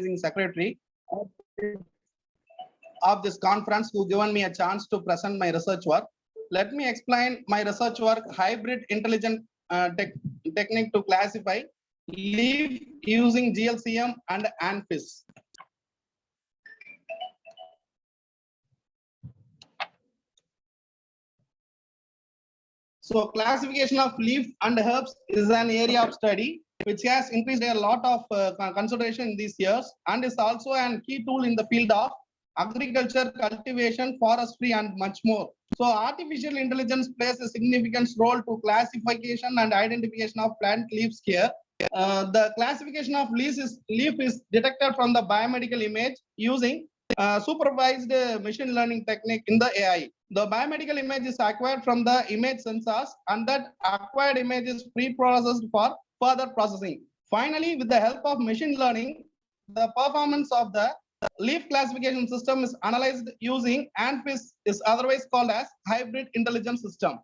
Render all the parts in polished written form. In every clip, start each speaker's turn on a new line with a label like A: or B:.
A: organizing secretary of this conference, who given me a chance to present my research work. Let me explain my research work, hybrid intelligent technique to classify leaf using GLCM and ANFIS. So classification of leaf and herbs is an area of study which has increased a lot of consideration in these years, and is also an key tool in the field of agriculture, cultivation, forestry, and much more. So artificial intelligence plays a significant role to classification and identification of plant leaves here. The classification of leaf is detected from the biomedical image using supervised machine learning technique in the AI. The biomedical image is acquired from the image sensors, and that acquired image is pre-processed for further processing. Finally, with the help of machine learning, the performance of the leaf classification system is analyzed using ANFIS, is otherwise called as hybrid intelligence system.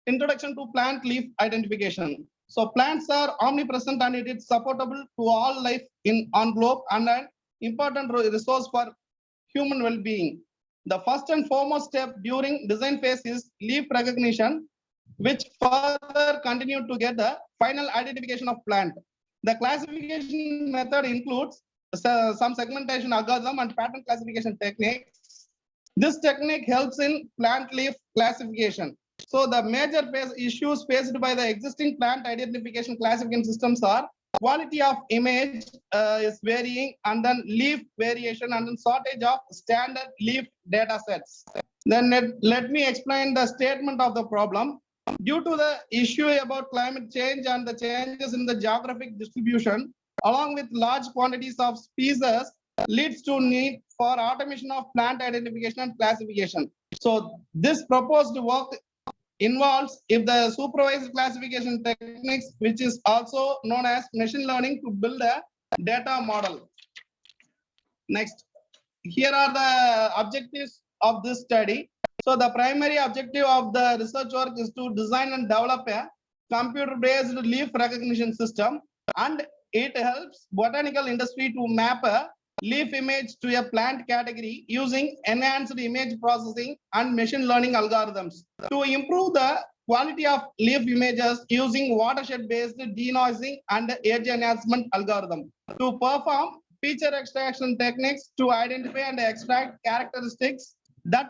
A: Introduction to plant leaf identification. So plants are omnipresent and it is supportable to all life on globe, and an important resource for human well-being. The first and foremost step during design phase is leaf recognition, which further continue to get the final identification of plant. The classification method includes some segmentation algorithm and pattern classification techniques. This technique helps in plant leaf classification. So the major issues faced by the existing plant identification classification systems are quality of image is varying, and then leaf variation, and then shortage of standard leaf data sets. Then let me explain the statement of the problem. Due to the issue about climate change and the changes in the geographic distribution, along with large quantities of species, leads to need for automation of plant identification and classification. So this proposed work involves if the supervised classification techniques, which is also known as machine learning, to build a data model. Next, here are the objectives of this study. So the primary objective of the research work is to design and develop a computer-based leaf recognition system, and it helps botanical industry to map a leaf image to a plant category using enhanced image processing and machine learning algorithms. To improve the quality of leaf images using watershed-based denoising and edge enhancement algorithm. To perform feature extraction techniques to identify and extract characteristics that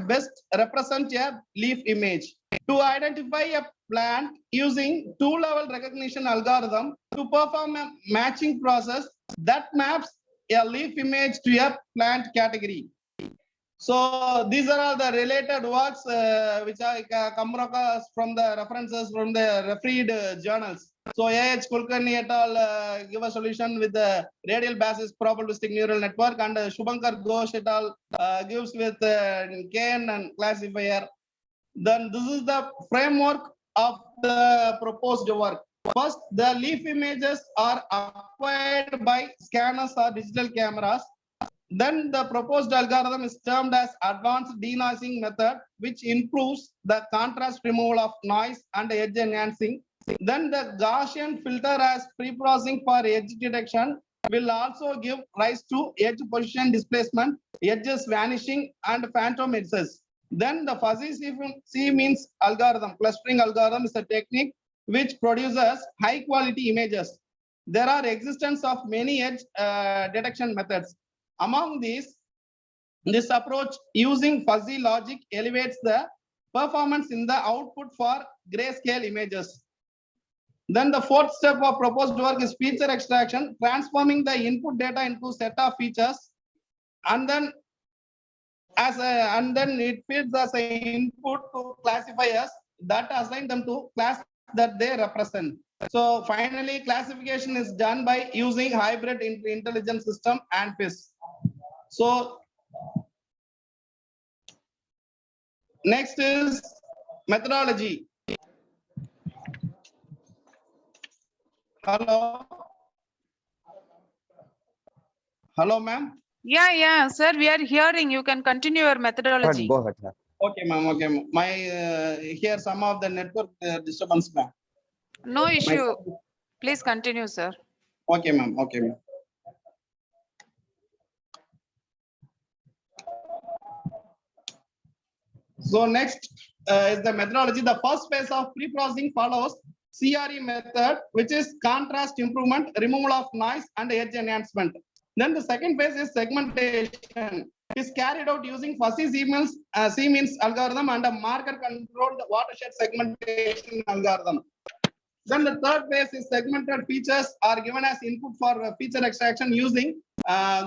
A: best represent a leaf image. To identify a plant using two-level recognition algorithm to perform a matching process that maps a leaf image to a plant category. So these are all the related works which I come across from the references from the refereed journals. So A.H. Kulkarni et al. Give a solution with the radial basis probabilistic neural network, and Shubhankar Ghosh et al. Gives with KN and classifier. Then this is the framework of the proposed work. First, the leaf images are acquired by scanners or digital cameras. Then the proposed algorithm is termed as advanced denoising method, which improves the contrast removal of noise and edge enhancing. Then the Gaussian filter as pre-processing for edge detection will also give rise to edge position displacement, edges vanishing, and phantom edges. Then the fuzzy C-means algorithm, clustering algorithm, is a technique which produces high quality images. There are existence of many edge detection methods. Among these, this approach using fuzzy logic elevates the performance in the output for grayscale images. Then the fourth step of proposed work is feature extraction, transforming the input data into set of features, and then it feeds as an input to classifiers that assign them to class that they represent. So finally, classification is done by using hybrid intelligence system ANFIS. So next is methodology. Hello, ma'am.
B: Yeah, sir. We are hearing. You can continue your methodology.
C: Go ahead, sir.
A: Okay, ma'am. Okay, my here some of the network disturbance, ma'am.
B: No issue. Please continue, sir.
A: Okay, ma'am. Okay, ma'am. So next is the methodology. The first phase of pre-processing follows CRE method, which is contrast improvement, removal of noise, and edge enhancement. Then the second phase is segmentation. It is carried out using fuzzy Siemens algorithm and a marker-controlled watershed segmentation algorithm. Then the third phase is segmented features are given as input for feature extraction using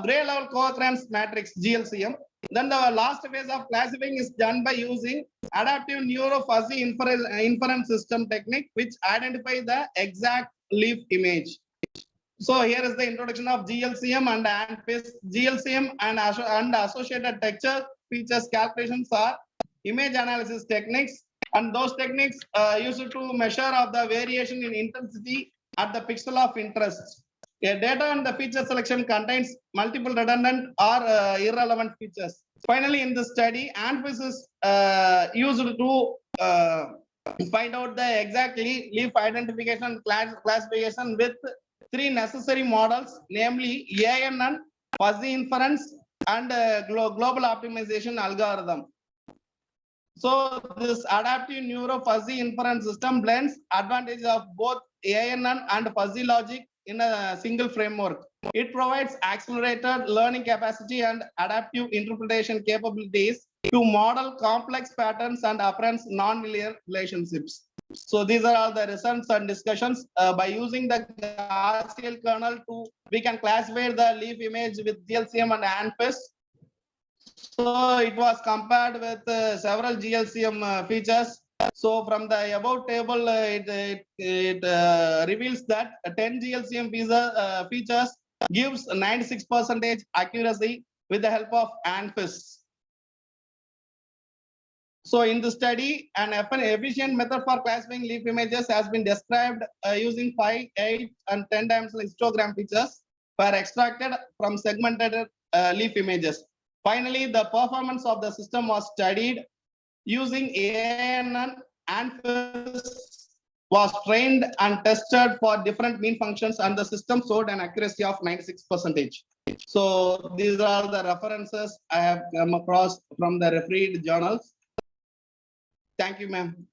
A: gray level co-occurrence matrix GLCM. Then the last phase of classifying is done by using adaptive neuro-fuzzy inference system technique, which identify the exact leaf image. So here is the introduction of GLCM and ANFIS. GLCM and associated texture features calculations are image analysis techniques, and those techniques used to measure of the variation in intensity at the pixel of interest. A data and the feature selection contains multiple redundant or irrelevant features. Finally, in the study, ANFIS is used to find out the exact leaf identification classification with three necessary models, namely ANN, fuzzy inference, and global optimization algorithm. So this adaptive neuro-fuzzy inference system blends advantages of both ANN and fuzzy logic in a single framework. It provides accelerated learning capacity and adaptive interpretation capabilities to model complex patterns and apparent non-linear relationships. So these are all the results and discussions. By using the RCL kernel, we can classify the leaf image with GLCM and ANFIS. So it was compared with several GLCM features. So from the above table, it reveals that 10 GLCM features gives 96% accuracy with the help of ANFIS. So in the study, an efficient method for classifying leaf images has been described using 5, 8, and 10 dimensional histogram features were extracted from segmented leaf images. Finally, the performance of the system was studied using ANN and was trained and tested for different mean functions, and the system showed an accuracy of 96%. So these are the references I have come across from the refereed journals. Thank you, ma'am.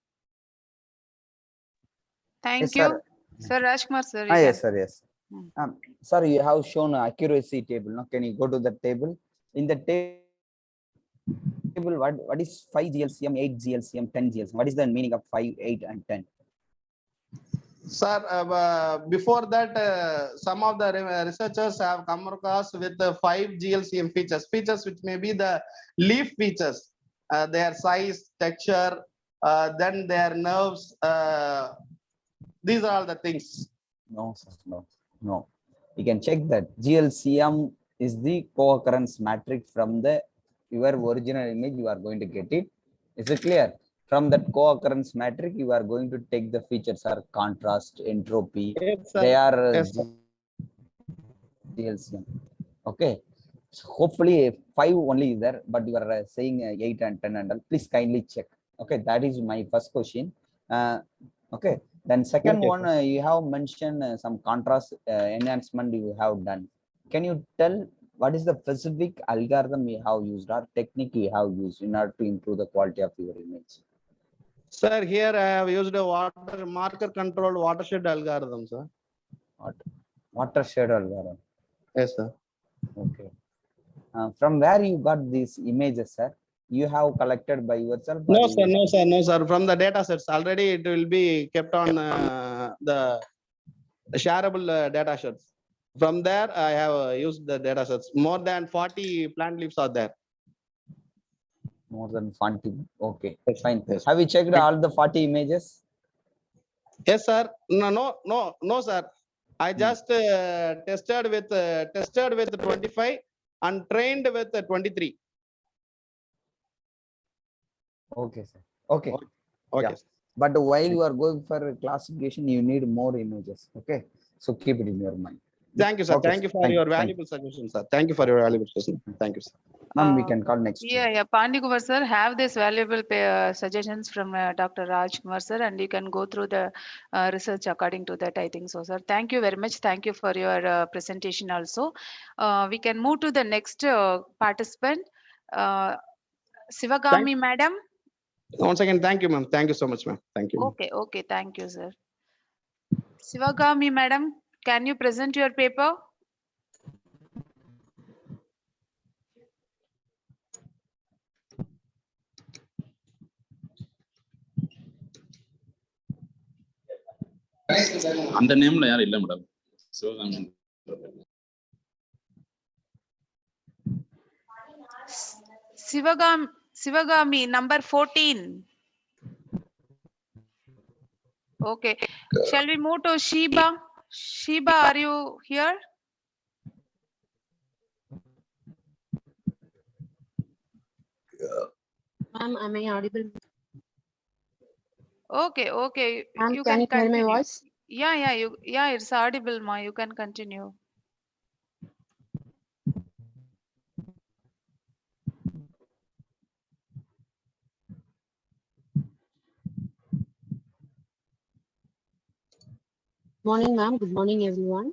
B: Thank
C: Yes,
B: you.
C: sir.
B: Sir Rajkumar, sir.
C: Yes, sir. Yes.
B: Hmm.
C: Sir, you have shown accuracy table. No? Can you go to the table? In the table, what is 5 GLCM, 8 GLCM, 10 GLCM? What is the meaning of 5, 8, and 10?
A: Sir, before that, some of the researchers have come across with the 5 GLCM features which may be the leaf features, their size, texture, then their nerves. These are all the things.
C: No, sir. No. You can check that GLCM is the co-occurrence matrix from your original image. You are going to get it. Is it clear? From that co-occurrence matrix, you are going to take the features are contrast, entropy.
A: Yes, sir.
C: They are
A: Yes, sir.
C: GLCM. Okay. So hopefully 5 only is there, but you are saying 8 and 10 and all. Please kindly check. Okay, that is my first question. Okay. Then second one, you have mentioned some contrast enhancement you have done. Can you tell what is the specific algorithm you have used or technique you have used in order to improve the quality of your image?
A: Sir, here I have used a marker controlled watershed algorithm, sir.
C: Watershed algorithm.
A: Yes, sir.
C: Okay. From where you got these images, sir? You have collected by yourself?
A: No, sir. From the data sets, already it will be kept on the shareable data sets. From there, I have used the data sets. More than 40 plant leaves are there.
C: More than 40. Okay,
A: Yes,
C: fine.
A: yes.
C: Have you checked all the 40 images?
A: Yes, sir. No, sir. I just tested with 25 and trained with 23.
C: Okay, sir. Okay.
A: Okay.
C: Yeah. But while you are going for classification, you need more images. Okay. So keep it in your mind.
A: Thank you, sir.
C: Okay,
A: Thank you for your valuable suggestion, sir. Thank you for your valuable suggestion. Thank you, sir.
C: Ma'am, we can call next.
B: Yeah, Pandikuvar sir, have this valuable suggestions from Dr. Rajkumar sir, and you can go through the research according to that, I think so, sir. Thank you very much. Thank you for your presentation also. We can move to the next participant, Sivagami madam.
A: Once again, thank you, ma'am. Thank you so much, ma'am. Thank you.
B: Okay, okay, thank you, sir. Sivagami, madam, can you present your paper?
D: அந்த நேம்ல யாரும் இல்ல madam. Sivakami.
B: Sivagami, number 14. Okay, shall we move to Sheba? Sheba, are you here?
E: Ma'am, am I audible?
B: Okay, okay,
E: Ma'am,
B: you
E: can you hear my
B: continue.
E: voice?
B: Yeah, it's audible, ma. You can continue.
E: Morning, ma'am. Good morning, everyone.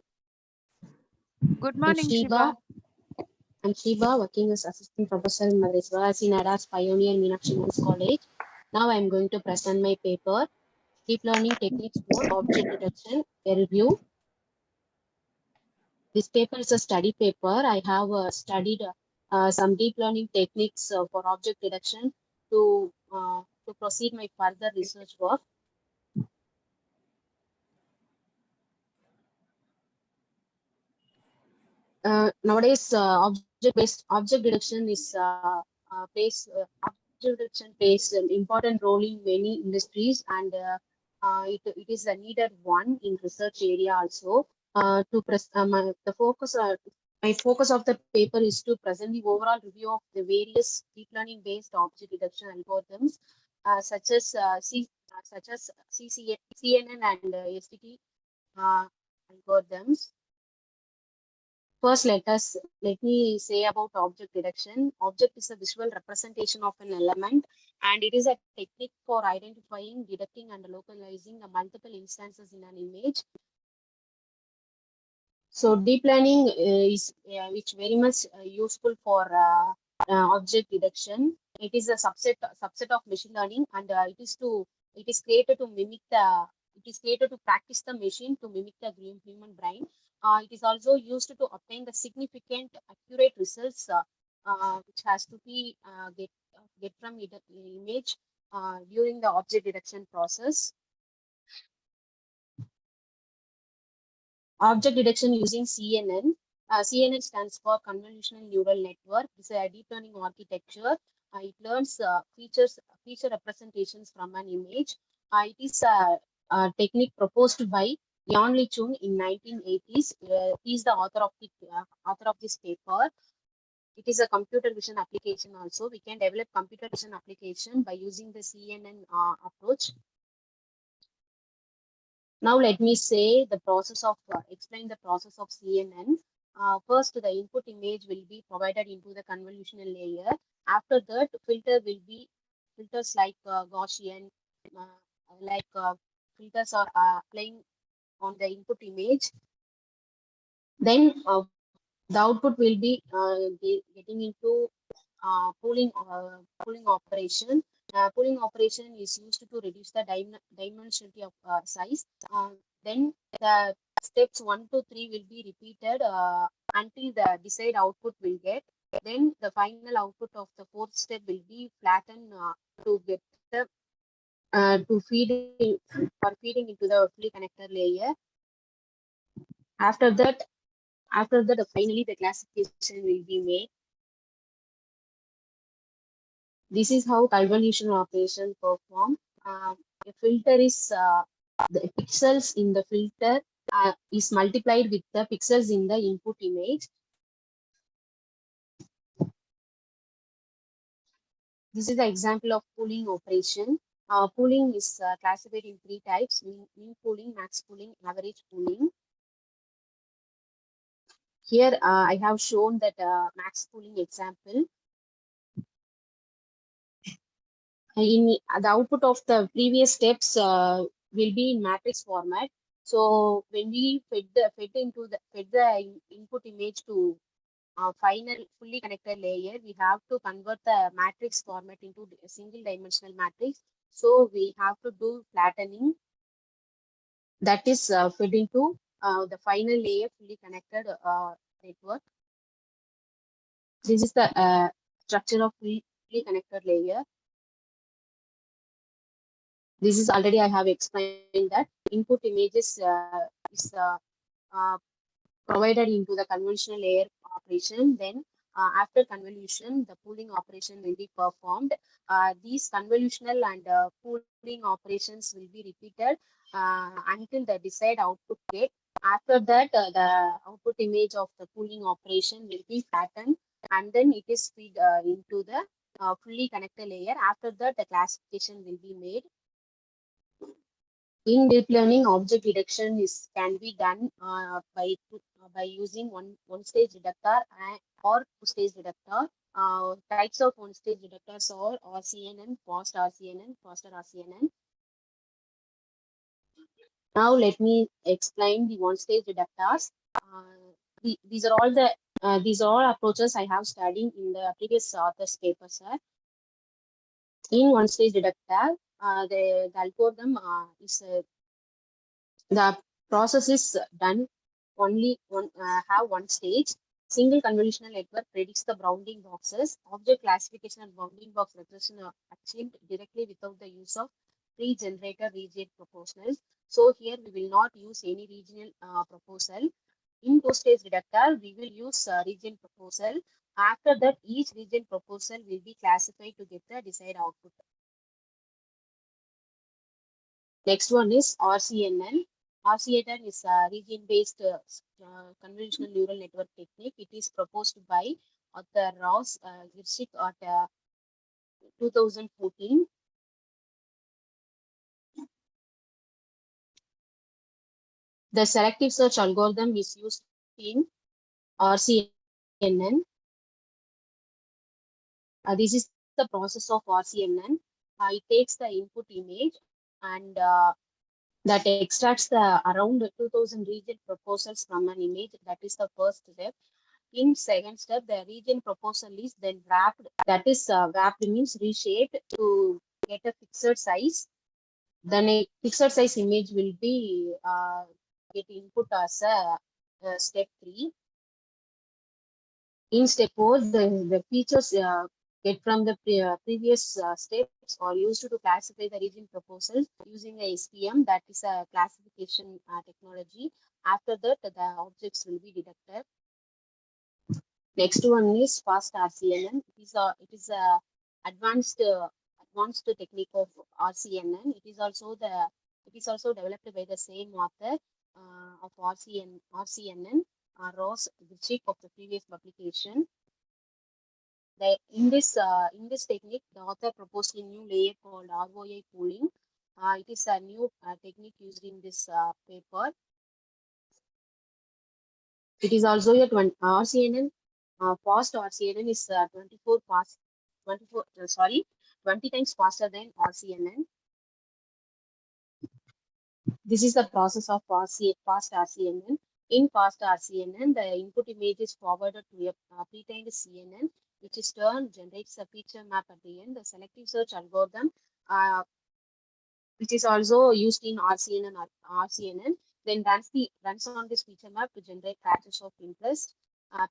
B: Good morning, Sheba.
E: I'm Sheba, working as assistant professor in Madurai in ADA's Pioneer Meenakshi Men's College. Now I'm going to present my paper, Deep Learning Techniques for Object Detection, a review. This paper is a study paper. I have studied some deep learning techniques for object detection to proceed my further research work. Nowadays, object detection plays an important role in many industries, and it is a needed one in research area also. My focus of the paper is to present the overall review of the various deep learning based object detection algorithms, such as CNN and STT algorithms. First, let me say about object detection. Object is a visual representation of an element, and it is a technique for identifying, detecting, and localizing the multiple instances in an image. So deep learning is very much useful for object detection. It is a subset of machine learning, and it is created to practice the machine to mimic the human brain. It is also used to obtain the significant accurate results, which has to be get from the image during the object detection process. Object detection using CNN. CNN stands for Convolutional Neural Network. It's a deep learning architecture. It learns feature representations from an image. It is a technique proposed by Yan Chun in 1980s. He is the author of this paper. It is a computer vision application also. We can develop computer vision application by using the CNN approach. Now let me say the process of explain the process of CNN. First, the input image will be provided into the convolutional layer. After that, filters like Gaussian, filters are playing on the input image. Then the output will be getting into pooling operation. Pooling operation is used to reduce the dimensionality of size. Then the steps 1 to 3 will be repeated until the desired output will get. Then the final output of the fourth step will be flattened to get the feeding into the fully connector layer. After that, finally the classification will be made. This is how convolution operation perform. A filter is the pixels in the filter is multiplied with the pixels in the input image. This is the example of pooling operation. Pooling is classified in 3 types: mean pooling, max pooling, average pooling. Here I have shown that max pooling example. In the output of the previous steps will be in matrix format. So when we fed the input image to final fully connected layer, we have to convert the matrix format into a single dimensional matrix. So we have to do flattening, that is fed into the final layer fully connected network. This is the structure of fully connected layer. This is already I have explained that input images is provided into the convolutional layer operation. Then after convolution, the pooling operation will be performed. These convolutional and pooling operations will be repeated until the desired output gate. After that, the output image of the pooling operation will be flattened, and then it is fed into the fully connected layer. After that, the classification will be made. In deep learning, object detection can be done by using one stage detector or two stage detector. Types of one stage detectors are Rcnn, fast Rcnn, faster Rcnn. Now let me explain the one stage detectors. These are all approaches I have studied in the previous author's paper, sir. In one stage detector, the algorithm is the process is done only have one stage. Single convolutional network predicts the bounding boxes. Object classification and bounding box regression are achieved directly without the use of pre-generated region proportionals. So here we will not use any regional proposal. In two-stage detector, we will use region proposal. After that, each region proposal will be classified to get the desired output. Next one is Rcnn. Rcnn is a region-based convolutional neural network technique. It is proposed by author Ross at 2014. The selective search algorithm is used in Rcnn. This is the process of Rcnn. It takes the input image and that extracts the around 2000 region proposals from an image. That is the first step. In second step, the region proposal is then wrapped. That is wrapped means reshaped to get a fixed size. Then a fixed size image will be get input as a step 3. In step 4, the features get from the previous steps are used to classify the region proposals using a SPM, that is a classification technology. After that, the objects will be detected. Next one is fast Rcnn. It is a advanced technique of Rcnn. It is also developed by the same author of Rcnn, Ross of the previous publication. In this technique, the author proposed a new layer called ROI pooling. It is a new technique used in this paper. It is also a Rcnn. Fast Rcnn is 20 times faster than Rcnn. This is the process of fast Rcnn. In fast Rcnn, the input image is forwarded to a pre-trained CNN, which is generates a feature map at the end. The selective search algorithm, which is also used in Rcnn, then runs on this feature map to generate patches of interest.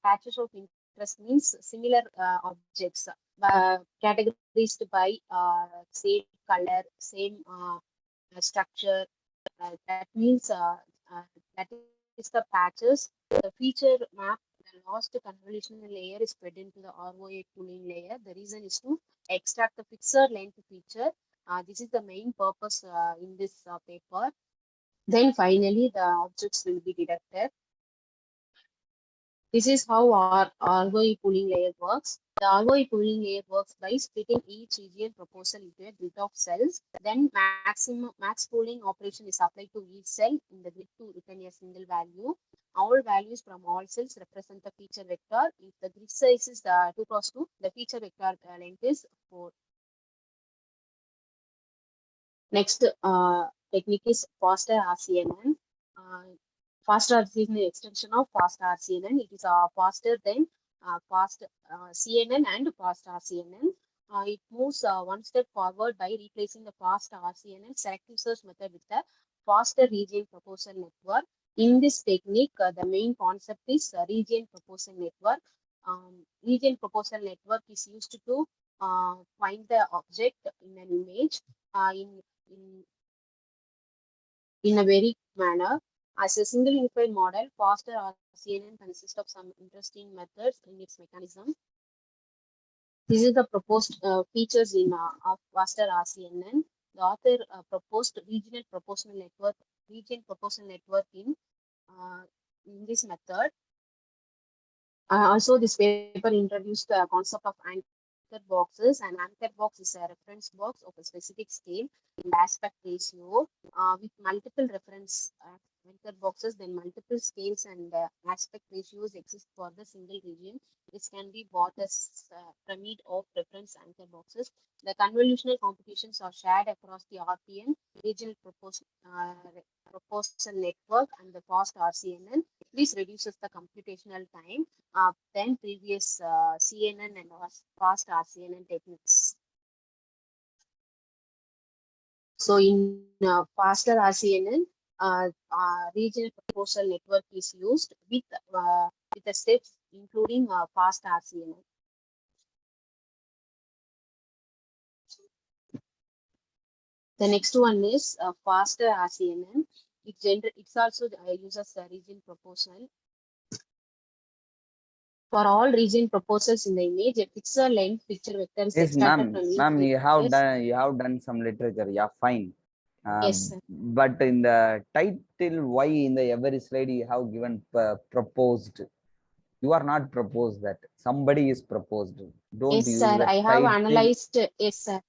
E: Patches of interest means similar objects categorized by same color, same structure. That means that is the patches. The feature map, the lost convolutional layer is fed into the ROI pooling layer. The reason is to extract the fixed length feature. This is the main purpose in this paper. Then finally, the objects will be detected. This is how our ROI pooling layer works. The ROI pooling layer works by splitting each region proposal into a grid of cells. Then max pooling operation is applied to each cell in the grid to return a single value. All values from all cells represent the feature vector. If the grid size is 2 cross 2, the feature vector length is 4. Next technique is faster Rcnn. Faster Rcnn is an extension of fast Rcnn. It is faster than fast CNN and fast Rcnn. It moves one step forward by replacing the fast Rcnn selective search method with a faster region proposal network. In this technique, the main concept is region proposal network. Region proposal network is used to find the object in an image in a very manner. As a single unified model, faster Rcnn consists of some interesting methods in its mechanism. This is the proposed features in of faster Rcnn. The author proposed region proportional network in this method. Also, this paper introduced the concept of anchor boxes. An anchor box is a reference box of a specific scale and aspect ratio with multiple reference anchor boxes. Then multiple scales and aspect ratios exist for the single region. This can be bought as pyramid of reference anchor boxes. The convolutional computations are shared across the RPN, regional proposal network, and the fast Rcnn. This reduces the computational time than previous CNN and fast Rcnn techniques. So in faster Rcnn, regional proposal network is used with the steps including fast Rcnn. The next one is faster Rcnn. It's also uses the region proposal. For all region proposals in the image, a pixel length picture vector is
C: Yes,
E: extracted
C: ma'am.
E: from each
C: Ma'am,
E: picture.
C: you have done some literature. Yeah, fine.
E: Yes, sir.
C: But in the title, why in the every slide you have given proposed? You are not proposed that. Somebody is proposed. Don't
E: Yes,
C: use
E: sir.
C: the
E: I have
C: title.
E: analyzed. Yes, sir.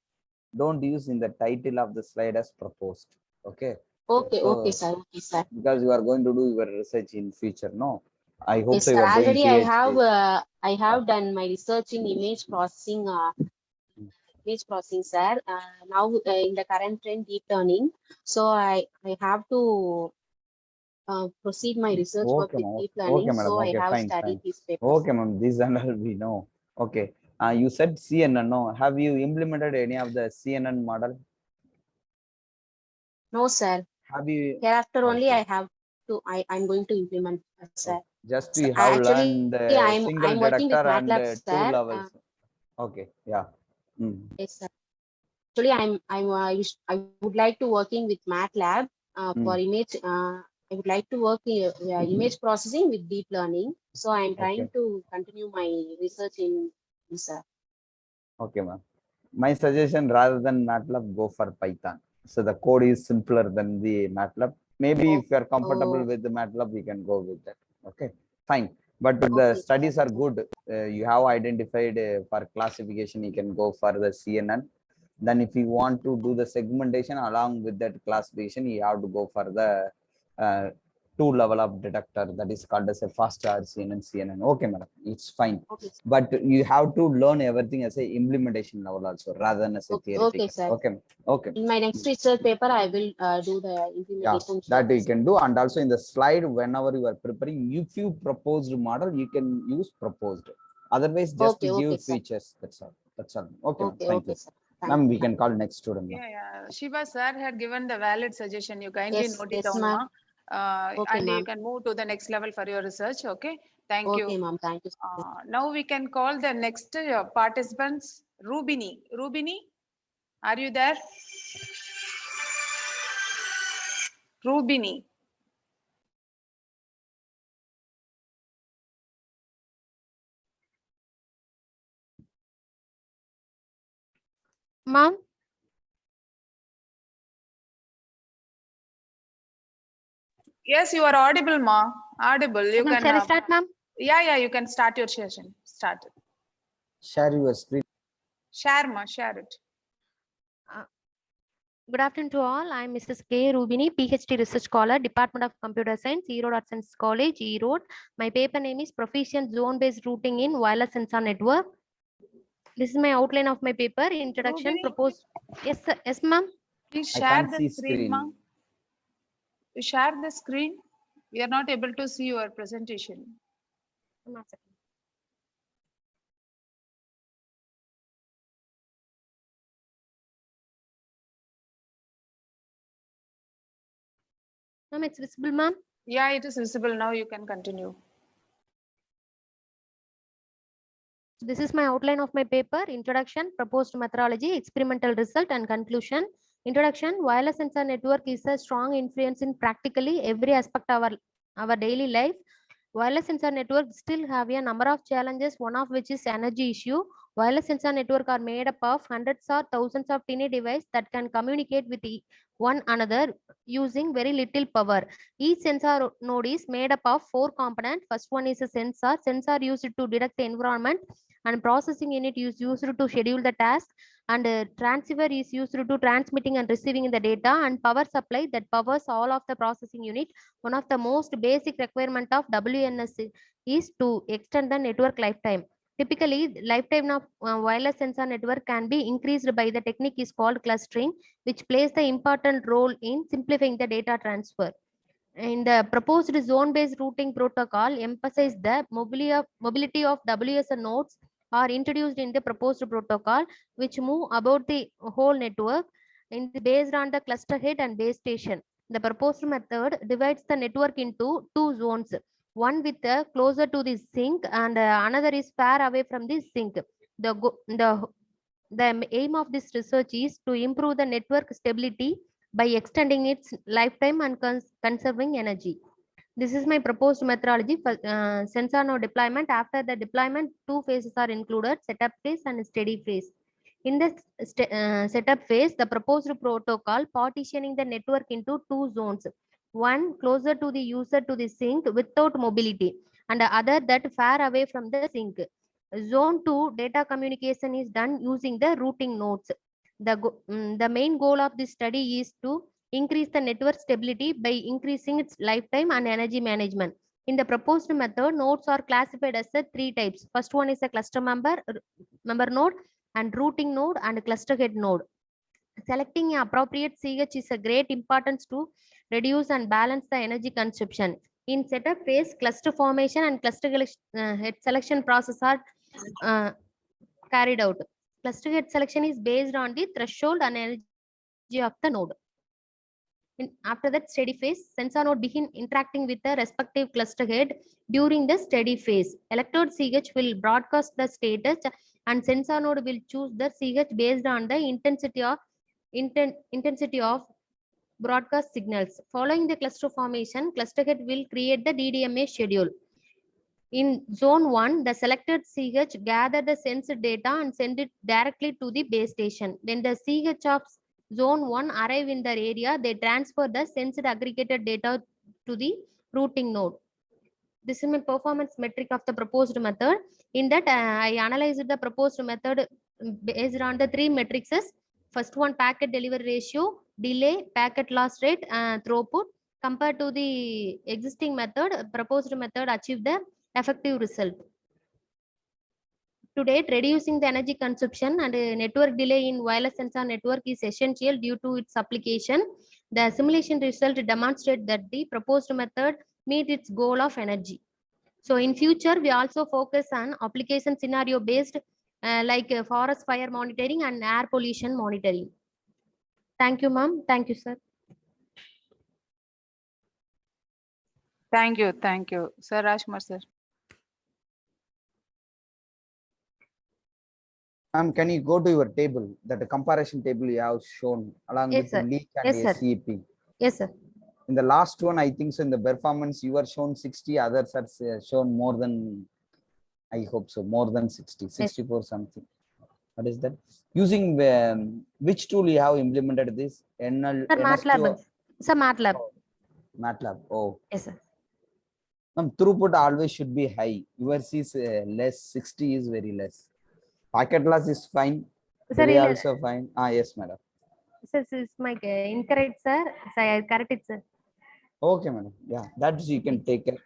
C: Don't use in the title of the slide as proposed. Okay.
E: Okay,
C: So,
E: okay, sir. Okay, sir.
C: because you are going to do your research in future, no? I hope
E: Yes,
C: so. You
E: sir.
C: are doing
E: Already
C: PhD.
E: I have done my research in image processing. Sir. Now in the current trend, deep learning. So I have to proceed my research work
C: Okay,
E: with
C: ma'am.
E: deep
C: Okay,
E: learning.
C: madam.
E: So I
C: Okay,
E: have
C: fine,
E: studied
C: fine.
E: these papers.
C: Okay, ma'am. This and all we know. Okay. You said CNN, no? Have you implemented any of the CNN model?
E: No, sir.
C: Have you?
E: Hereafter only
C: Okay.
E: I have to. I'm going to implement, sir.
C: Okay. Just
E: So
C: we have
E: actually,
C: learned the single
E: I'm working with
C: detector and
E: MATLAB,
C: two
E: sir.
C: levels. Okay. Yeah.
E: Yes, sir. Actually, I would like to working with MATLAB for image. I would like to work in image processing with deep learning. So I'm trying to continue my research in this.
C: Okay, ma'am. My suggestion, rather than MATLAB, go for Python. So the code is simpler than the MATLAB. Maybe if you are comfortable with the MATLAB, we can go with that. Okay, fine. But the studies are good. You have identified for classification, you can go for the CNN. Then if you want to do the segmentation along with that classification, you have to go for the two level of detector, that is called as a fast Rcnn and CNN. Okay, madam, it's fine.
E: Okay,
C: But you have to learn everything as a implementation level also, rather than as a theoretical.
E: Okay, sir.
C: Okay. Okay.
E: In my next research paper, I will do the implementation.
C: Yeah, that you can do. And also in the slide, whenever you are preparing, if you proposed model, you can use proposed. Otherwise, just to give features. That's all. That's all. Okay, thank you. Ma'am, we can call next student.
B: Yeah. Shiva sir had given the valid suggestion. You kindly note it down,
E: ma'am.
B: and you can move to the next level for your research. Okay. Thank you.
E: Okay, ma'am. Thank you.
B: Now we can call the next participants. Rubini. Rubini, are you there? Rubini.
F: Ma'am?
B: Yes, you are audible, ma. Audible. You can.
F: Shall I start, ma'am?
B: Yeah. You can start your session. Start it.
C: Share your screen.
B: Share, ma. Share it.
F: Good afternoon to all. I am Mrs. K. Rubini, PhD Research Scholar, Department of Computer Science, Erode Arts Science College, Erode. My paper name is Proficient Zone-Based Routing in Wireless Sensor Network. This is my outline of my paper. Introduction,
B: Rubini?
F: proposed. Yes, sir. Yes, ma'am.
B: Please
C: I
B: share
C: can't
B: the
C: see
B: screen, ma. You share the screen. We are not able to see your presentation.
F: Ma'am, it's visible, ma'am.
B: Yeah, it is visible now. You can continue.
F: This is my outline of my paper: introduction, proposed methodology, experimental result, and conclusion. Introduction: wireless sensor network is a strong influence in practically every aspect of our daily life. Wireless sensor networks still have a number of challenges, one of which is energy issue. Wireless sensor network are made up of hundreds or thousands of tiny devices that can communicate with one another using very little power. Each sensor node is made up of 4 components. First one is a sensor. Sensor used to detect the environment, and processing unit is used to schedule the task, and transceiver is used to transmitting and receiving the data, and power supply that powers all of the processing unit. One of the most basic requirement of WNS is to extend the network lifetime. Typically, lifetime of wireless sensor network can be increased by the technique is called clustering, which plays the important role in simplifying the data transfer. In the proposed zone-based routing protocol, emphasize the mobility of WSN nodes are introduced in the proposed protocol, which move about the whole network based on the cluster head and base station. The proposed method divides the network into 2 zones, one with closer to the sink and another is far away from the sink. The aim of this research is to improve the network stability by extending its lifetime and conserving energy. This is my proposed methodology for sensor node deployment. After the deployment, 2 phases are included: setup phase and steady phase. In the setup phase, the proposed protocol partitioning the network into 2 zones, one closer to the user to the sink without mobility, and the other that far away from the sink. Zone 2 data communication is done using the routing nodes. The main goal of this study is to increase the network stability by increasing its lifetime and energy management. In the proposed method, nodes are classified as the 3 types. First one is a cluster member node, and routing node, and cluster head node. Selecting an appropriate CH is a great importance to reduce and balance the energy consumption. In setup phase, cluster formation and cluster head selection process are carried out. Cluster head selection is based on the threshold and energy of the node. After that steady phase, sensor node begin interacting with the respective cluster head during the steady phase. Electrode CH will broadcast the status, and sensor node will choose the CH based on the intensity of broadcast signals. Following the cluster formation, cluster head will create the DDMA schedule. In zone 1, the selected CH gather the sensed data and send it directly to the base station. When the CH of zone 1 arrive in the area, they transfer the sensed aggregated data to the routing node. This is my performance metric of the proposed method. In that, I analyzed the proposed method based on the 3 metrics. First one, packet delivery ratio, delay, packet loss rate, throughput. Compared to the existing method, proposed method achieved the effective result. To date, reducing the energy consumption and network delay in wireless sensor network is essential due to its application. The simulation result demonstrate that the proposed method meet its goal of energy. So in future, we also focus on application scenario based like forest fire monitoring and air pollution monitoring. Thank you, ma'am. Thank you, sir.
B: Thank you. Thank you. Sir Rajkumar, sir.
C: Ma'am, can you go to your table, that the comparison table you have shown along
F: Yes,
C: with
F: sir.
C: the leak and
F: Yes, sir.
C: SCP?
F: Yes, sir.
C: In the last one, I think so in the performance, you are shown 60, others are shown more than, I hope so, more than 60, 64 something. What is that? Using which tool you have implemented this?
F: Sir, MATLAB. Sir, MATLAB.
C: MATLAB. Oh.
F: Yes, sir.
C: Throughput always should be high. Yours is less, 60 is very less. Packet loss is fine.
F: Sir,
C: Delay also fine. Yes, madam.
F: Sir, this is my incorrect, sir. So I correct it, sir.
C: Okay, madam. Yeah, that you can take care.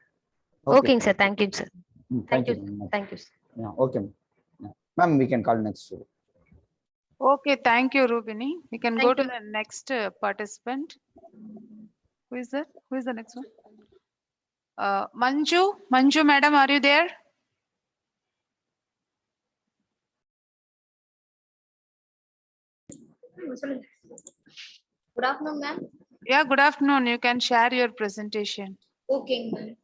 F: Okay, sir. Thank you, sir.
C: Thank you.
F: Thank you, sir.
C: Yeah, okay. Yeah. Ma'am, we can call next student.
B: Okay, thank you, Rubini. We can go
F: Thank
B: to
F: you.
B: the next participant. Who is that? Who is the next one? Manju, madam, are you there?
F: Good afternoon, ma'am.
B: Yeah, good afternoon. You can share your presentation.
G: Okay, ma'am.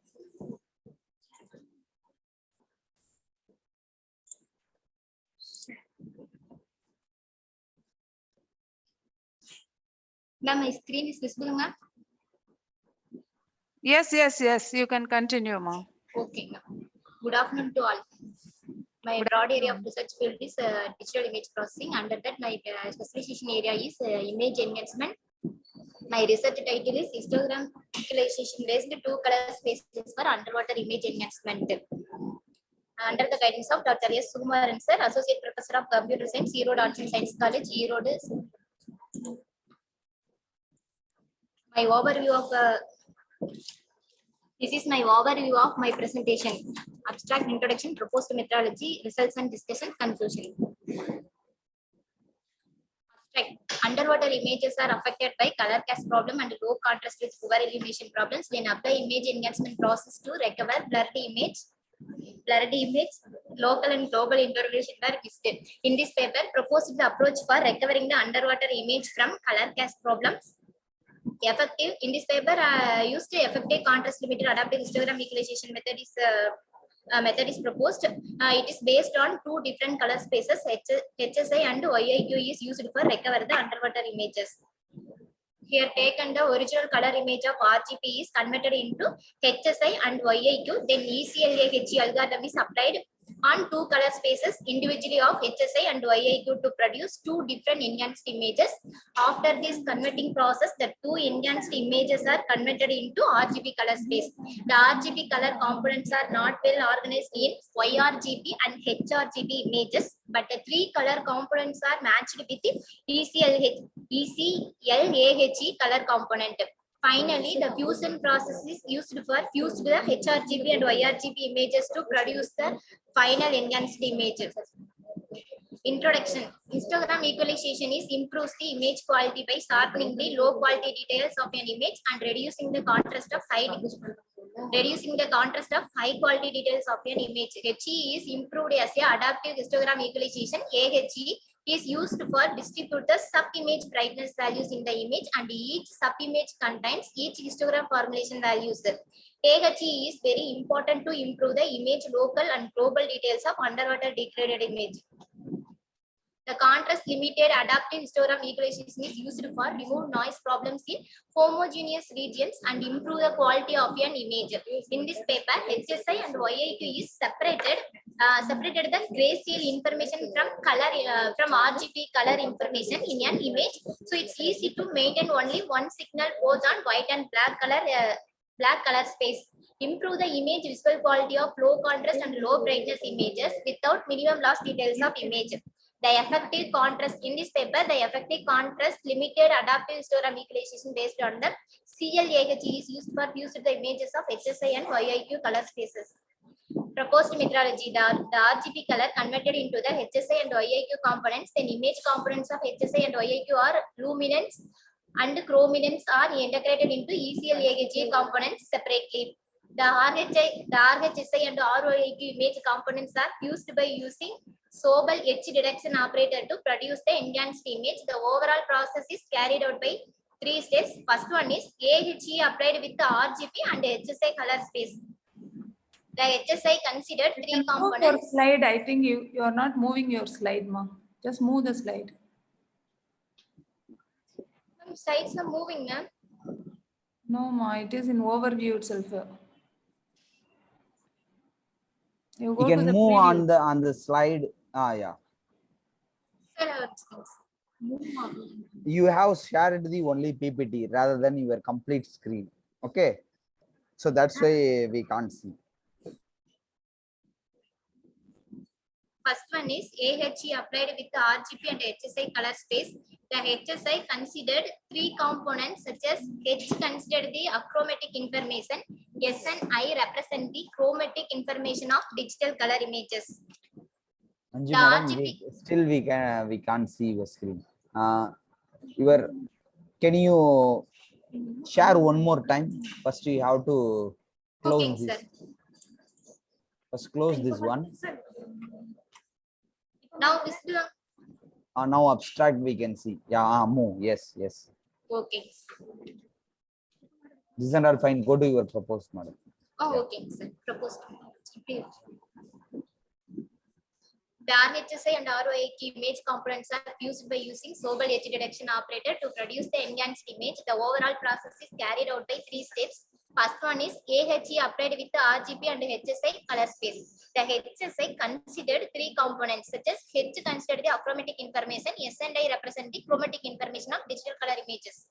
G: Ma'am, my screen is visible, ma'am.
B: Yes, yes, yes. You can continue, ma'am.
G: Okay, ma'am. Good afternoon to all. My
B: Good
G: broad area of
B: afternoon.
G: research field is digital image processing. Under that, my specialization area is image enhancement. My research title is histogram visualization based two color spaces for underwater image enhancement. Under the guidance of Dr. S. Sukumaran sir, Associate Professor of Computer Science, Erode Arts and Science College, Erode. My overview of this is my overview of my presentation. Abstract introduction, proposed methodology, results and discussion, conclusion. Abstract. Underwater images are affected by color cast problem and low contrast with poor illumination problems. Then apply image enhancement process to recover blurred image. Local and global information are listed. In this paper, proposed the approach for recovering the underwater image from color cast problems. Effective in this paper, used effective contrast limited adaptive histogram equalization method is proposed. It is based on two different color spaces. HSI and YIQ is used for recover the underwater images. Here taken the original color image of RGB is converted into HSI and YIQ. Then ECLAHE algorithm is applied on two color spaces individually of HSI and YIQ to produce two different enhanced images. After this converting process, the two enhanced images are converted into RGB color space. The RGB color components are not well organized in YRGB and HRGB images, but the three color components are matched with the ECLAHE color component. Finally, the fusion process is used for fuse the HRGB and YRGB images to produce the final enhanced images. Introduction. Histogram equalization is improves the image quality by sharpening the low quality details of an image and reducing the contrast of high quality details of an image. HE is improved as a adaptive histogram equalization. AHE is used for distribute the sub-image brightness values in the image, and each sub-image contains each histogram formulation values. AHE is very important to improve the image local and global details of underwater degraded image. The contrast limited adaptive histogram equalization is used for remove noise problems in homogeneous regions and improve the quality of an image. In this paper, HSI and YIQ is separated the grayscale information from RGB color information in an image. So it's easy to maintain only one signal both on white and black color space. Improve the image visual quality of low contrast and low brightness images without minimum loss details of image. The effective contrast in this paper, the effective contrast limited adaptive histogram equalization based on the CLAHE is used for fuse the images of HSI and YIQ color spaces. Proposed methodology, the RGB color converted into the HSI and YIQ components. Then image components of HSI and YIQ are luminance and chrominance are integrated into ECLAHE components separately. The RHSI and RYIQ image components are fused by using Sobel edge detection operator to produce the enhanced image. The overall process is carried out by three steps. First one is AHE applied with the RGB and HSI color space. The HSI considered three components.
H: Slide. I think you are not moving your slide, ma. Just move the slide.
G: Some slides are moving, ma'am.
H: No, ma. It is in overview itself. You go
C: You can
H: to the
C: move
H: preview.
C: on the slide. Yeah. You have shared the only PPT rather than your complete screen. Okay. So that's why we can't see.
G: First one is AHE applied with the RGB and HSI color space. The HSI considered three components such as H considered the achromatic information, S and I represent the chromatic information of digital color images.
C: Anju madam, we can't see your screen. Can you share one more time? First you have to close
G: Okay,
C: this.
G: sir.
C: First close this one.
G: Now visible.
C: Now abstract we can see. Yeah, move. Yes.
G: Okay.
C: This is all fine. Go to your proposed model.
G: Oh,
C: Yeah.
G: okay, sir. Proposed. The RHSI and ROIQ image components are fused by using Sobel edge detection operator to produce the enhanced image. The overall process is carried out by 3 steps. First one is AHE applied with the RGB and HSI color space. The HSI considered 3 components such as H considered the achromatic information, S and I represent the chromatic information of digital color images.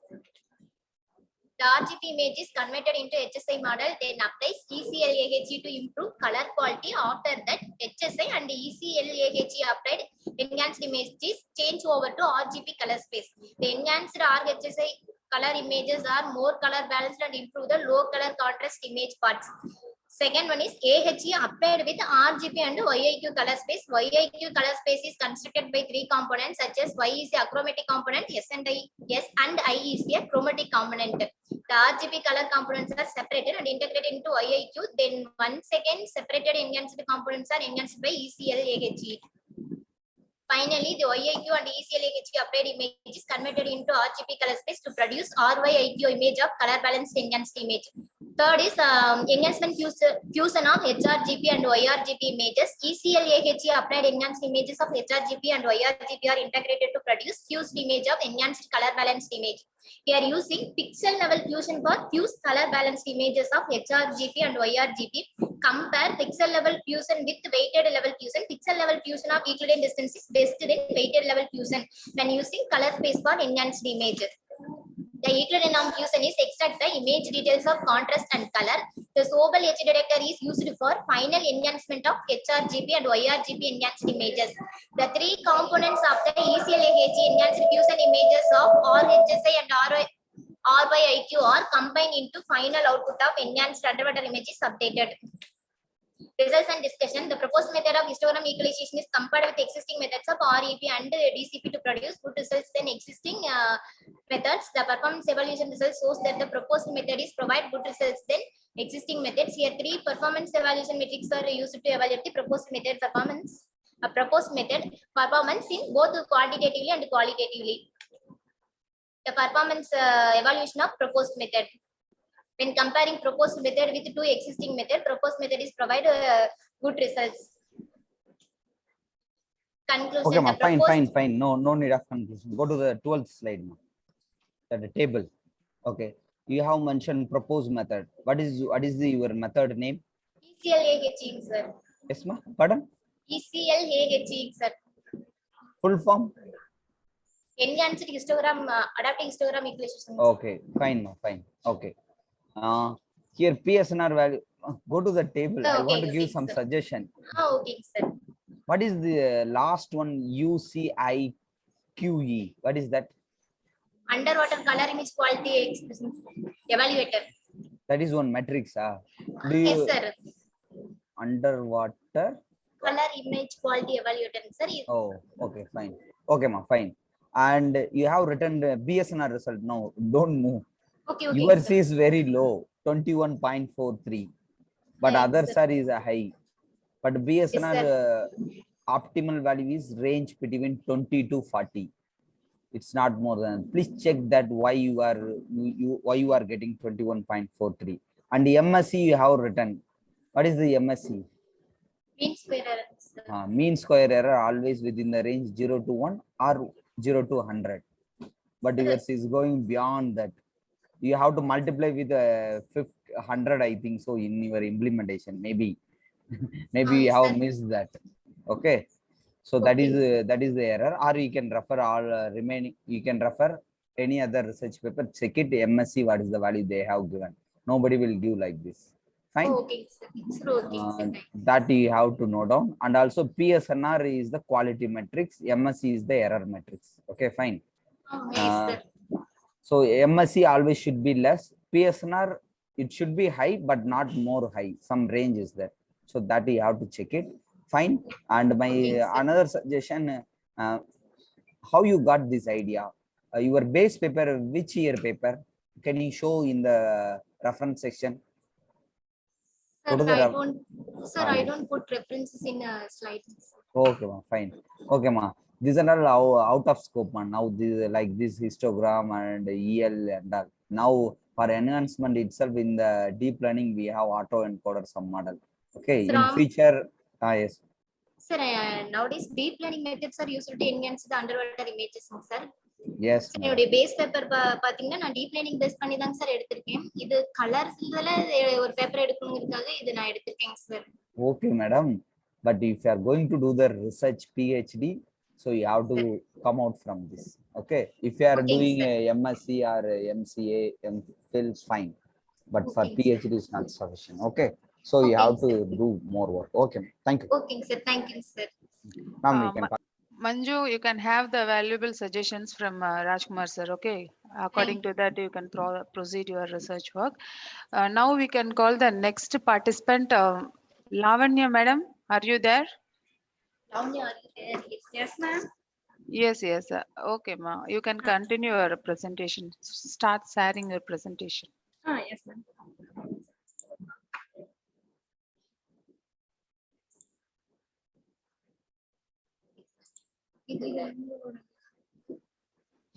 G: The RGB image is converted into HSI model, then applies ECLAHE to improve color quality. After that, HSI and ECLAHE applied enhanced images change over to RGB color space. The enhanced RHSI color images are more color balanced and improve the low color contrast image parts. Second one is AHE applied with RGB and YIQ color space. YIQ color space is constructed by 3 components such as Y is a achromatic component, S and I is a chromatic component. The RGB color components are separated and integrated into YIQ. Then once again separated enhanced components are enhanced by ECLAHE. Finally, the YIQ and ECLAHE applied image is converted into RGB color space to produce RYIQ image of color balanced enhanced image. Third is enhancement fusion of HRGB and YRGB images. ECLAHE applied enhanced images of HRGB and YRGB are integrated to produce fused image of enhanced color balanced image. We are using pixel level fusion for fused color balanced images of HRGB and YRGB. Compare pixel level fusion with weighted level fusion. Pixel level fusion of Euclidean distance is best in weighted level fusion when using color space for enhanced image. The Euclidean fusion is extract the image details of contrast and color. The Sobel edge detector is used for final enhancement of HRGB and YRGB enhanced images. The 3 components of the ECLAHE enhanced fusion images of RHSI and RYIQ are combined into final output of enhanced underwater images updated. Results and discussion. The proposed method of histogram equalization is compared with existing methods of REP and DCP to produce good results than existing methods. The performance evaluation results shows that the proposed method is provide good results than existing methods. Here 3 performance evaluation metrics are used to evaluate the proposed method performance. A proposed method performance in both quantitatively and qualitatively. The performance evaluation of proposed method. When comparing proposed method with 2 existing methods, proposed method is provide good results. Conclusion.
C: Okay, ma,
G: The
C: fine. No need of conclusion. Go to the 12th slide, ma. The table. Okay. You have mentioned proposed method. What is your method name?
G: ECLAHE, sir.
C: Yes, ma. Pardon?
G: ECLAHE, sir.
C: Full form?
G: Enhanced histogram, adaptive histogram equalization.
C: Okay, fine, ma. Fine. Okay. Here PSNR value. Go to the table.
G: Okay,
C: I want to give
G: okay,
C: some
G: sir.
C: suggestion.
G: Oh, okay, sir.
C: What is the last one? UCIQE. What is that?
G: Underwater color image quality expression evaluator.
C: That is one matrix. Do
G: Yes,
C: you
G: sir.
C: underwater?
G: Color image quality evaluator, sir.
C: Oh, okay, fine. Okay, ma, fine. And you have written the BSNR result. No, don't move.
G: Okay,
C: Yours
G: sir.
C: is very low, 21.43. But
G: Yes,
C: others
G: sir.
C: are is a high. But BSNR optimal value is range between 20 to 40. It's not more than. Please check that why you are getting 21.43. And the MSC you have written. What is the MSC?
G: Mean square error, sir.
C: Mean square error always within the range 0 to 1 or 0 to 100. But yours is going beyond that. You have to multiply with 100, I think so, in your implementation. Maybe you have
G: Sir.
C: missed that. Okay. So
G: Okay,
C: that is the error. Or you can refer all remaining. You can refer any other research paper. Check it. MSC. What is the value they have given? Nobody will give like this. Fine.
G: Okay, sir. Okay, sir.
C: That you have to note down. And also PSNR is the quality matrix. MSC is the error matrix. Okay, fine.
G: Oh, yes, sir.
C: So MSC always should be less. PSNR, it should be high, but not more high. Some range is there. So that you have to check it. Fine. And my another suggestion, how you got this idea? Your base paper, which year paper? Can you show in the reference section?
G: Sir, I don't put references in slides.
C: Okay, ma, fine. Okay, ma. These are all out of scope, man. Now this like this histogram and EL and all. Now For enhancement itself, in the deep learning, we have auto encoder some model. Okay, in
G: From-
C: future, yes.
G: Sir, nowadays deep learning methods are used to enhance the underwater images, sir.
C: Yes,
G: என்னுடைய base paper பாத்தீங்கன்னா நான் deep learning base பண்ணி தாங்க sir எடுத்திருக்கேன். இது கலர்ஸ்ல ஒரு paper எடுக்கணுங்கிறதுக்காக இது நான் எடுத்திருக்கேங்க sir.
C: Okay, madam. But if you are going to do the research PhD, so you have to come out from this. Okay. If you are
G: Okay,
C: doing
G: sir.
C: a MSc or a MCA, MPhil is fine. But for
G: Okay,
C: PhD is not sufficient. Okay. So you
G: Okay,
C: have to
G: sir.
C: do more work. Okay. Thank you.
G: ஓகேங்க sir. Thank you sir.
C: Ma'am, we can
B: Manju, you can have the valuable suggestions from Rajkumar sir, okay? According to that, you can proceed your research work. Now we can call the next participant, Lavanya madam. Are you there?
G: Lavanya, are you there? Yes, ma'am.
B: Yes, yes. Okay, ma. You can continue your presentation. Start sharing your presentation.
G: Yes, ma'am.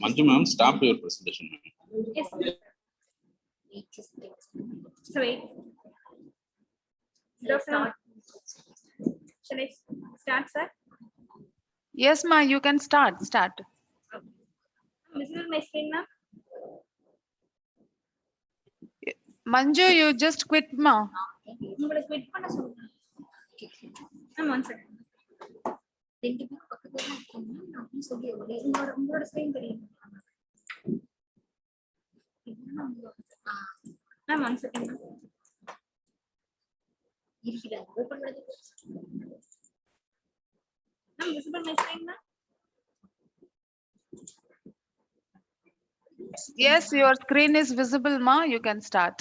D: Manju ma'am, stop your presentation.
G: Yes, ma'am. So wait. Shall I start, sir?
B: Yes, ma. You can start.
G: This is my screen, ma'am.
B: Manju, you just quit, ma.
G: உங்களை quit பண்ண சொல்லுங்க. Ma'am, one second. ரெண்டு பேரும் பக்கத்துல தான் இருக்கீங்க. அப்படின்னு சொல்லி உங்களோட ஸ்கிரீன் தெரியும். Ma'am, one second, ma'am. இருக்கிறேன். Open பண்ணது. Ma'am, visible my screen, ma'am?
B: Yes, your screen is visible, ma. You can start.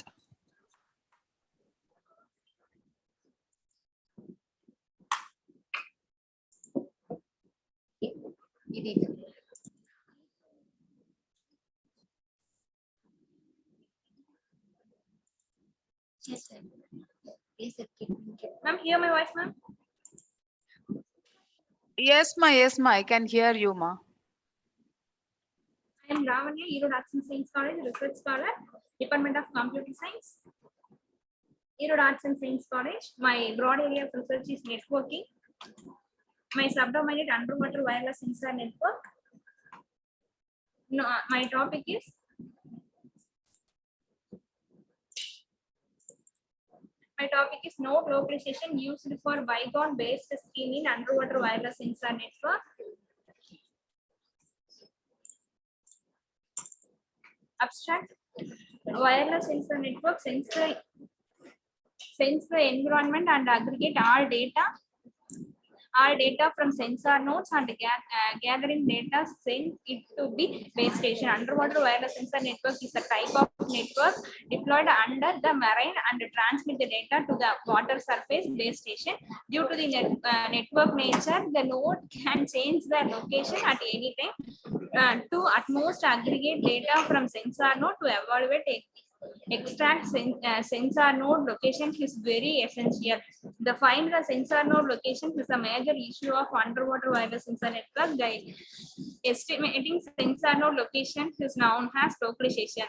G: Yes, sir. Yes, sir. Ma'am, hear my voice, ma'am?
B: Yes, ma. I can hear you, ma.
G: I am Ravanya, Erode Arts and Science College, Research Scholar, Department of Computer Science, Erode Arts and Science College. My broad area of research is networking. My subdomain is underwater wireless sensor network. No, my topic is node localization used for Bygone based scheme in underwater wireless sensor network. Abstract: wireless sensor network sense the environment and aggregate all data from sensor nodes and gathering data send it to the base station. Underwater wireless sensor network is a type of network deployed under the marine and transmit the data to the water surface base station. Due to the network nature, the node can change their location at any time to at most aggregate data from sensor node to evaluate extract sensor node location is very essential. The find the sensor node location is a major issue of underwater wireless sensor network. The estimating sensor node location is known as localization.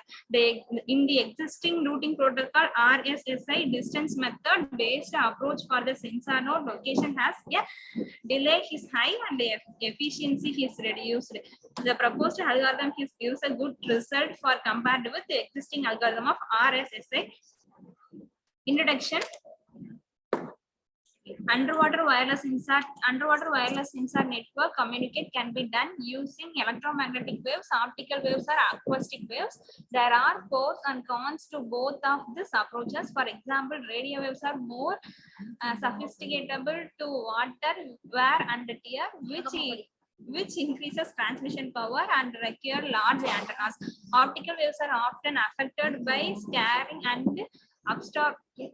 G: In the existing routing protocol, RSSI distance method based approach for the sensor node location has a delay is high and the efficiency is reduced. The proposed algorithm gives a good result for compared with the existing algorithm of RSSI. Introduction: underwater wireless sensor network communicate can be done using electromagnetic waves, optical waves, or acoustic waves. There are pros and cons to both of these approaches. For example, radio waves are more sophisticatable to water, wear, and tear, which increases transmission power and require large antennas. Optical waves are often affected by scattering and absorption.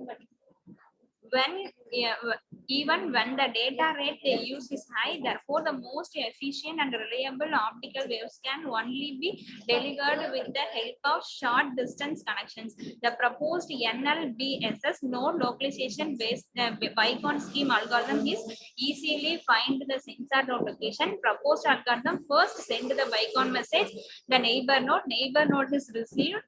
I: even when the data rate they use is high. Therefore, the most efficient and reliable optical wave can only be delivered with the help of short distance connections. The proposed NLBSS node localization based Bicon scheme algorithm is easily find the sensor node location. Proposed algorithm first send the Bicon message, the neighbor node is received,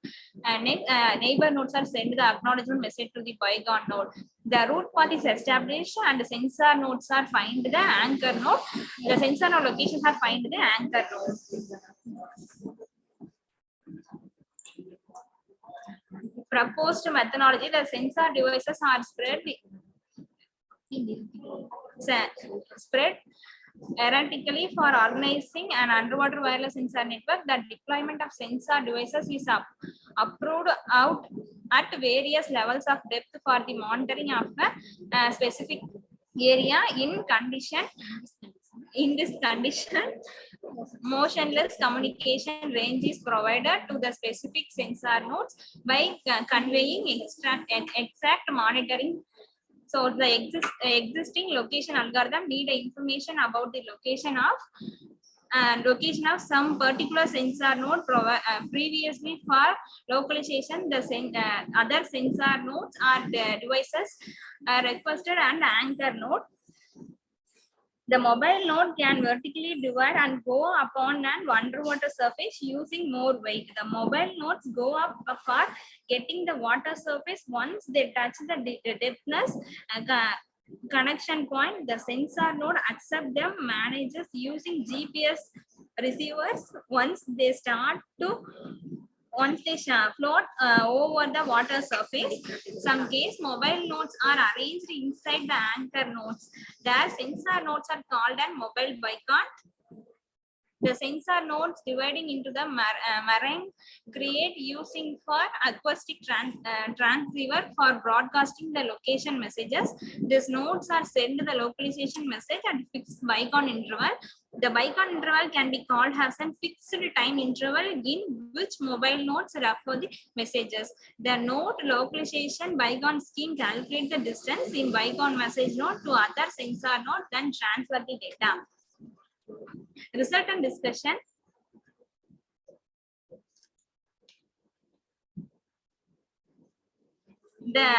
I: and neighbor nodes are send the acknowledgement message to the Bicon node. The root path is established and the sensor nodes are find the anchor node. The sensor node locations are find the anchor node. Proposed methodology, the sensor devices are spread erratically for organizing an underwater wireless sensor network. The deployment of sensor devices is approved out at various levels of depth for the monitoring of a specific area. In this condition, motionless communication range is provided to the specific sensor nodes by conveying exact monitoring. So the existing location algorithm need information about the location of some particular sensor node previously for localization. The other sensor nodes or the devices requested and anchor node. The mobile node can vertically divide and go upon an underwater surface using more weight. The mobile nodes go up for getting the water surface. Once they touch the depthness connection point, the sensor node accept them, manages using GPS receivers. Once they float over the water surface. Some case mobile nodes are arranged inside the anchor nodes. Their sensor nodes are called as mobile beacon. The sensor nodes dividing into the marine create using for acoustic transceiver for broadcasting the location messages. These nodes are send the localization message at fixed Bicon interval. The Bicon interval can be called as a fixed time interval in which mobile nodes refer the messages. The node localization Bicon scheme calculates the distance in Bicon message node to other sensor node, then transfer the data. Result and discussion. The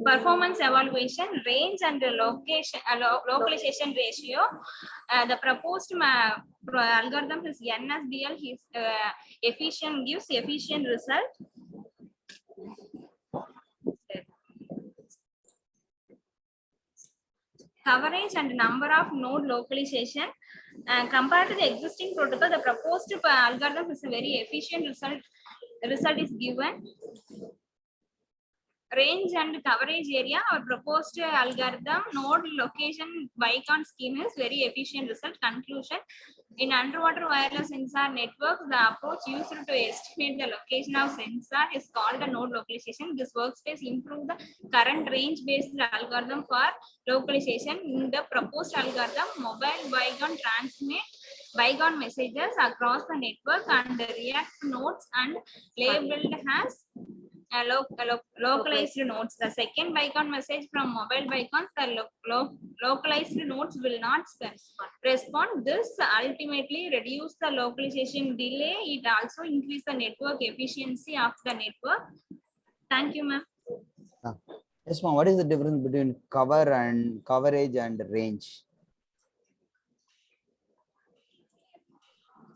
I: performance evaluation, range and location localization ratio. The proposed algorithm is NSDL. His gives efficient result. Coverage and number of node localization. Compared to the existing protocol, the proposed algorithm is a very efficient result. The result is given. Range and coverage area or proposed algorithm node location Bicon scheme is very efficient result. Conclusion. In underwater wireless sensor network, the approach used to estimate the location of sensor is called the node localization. This workspace improve the current range-based algorithm for localization. In the proposed algorithm, mobile Bicon transmit Bicon messages across the network and the react nodes and labeled as localized nodes. The second Bicon message from mobile Bicons, the localized nodes will not respond. This ultimately reduce the localization delay. It also increase the network efficiency of the network. Thank you, ma'am.
C: Yes, ma'am. What is the difference between coverage and range?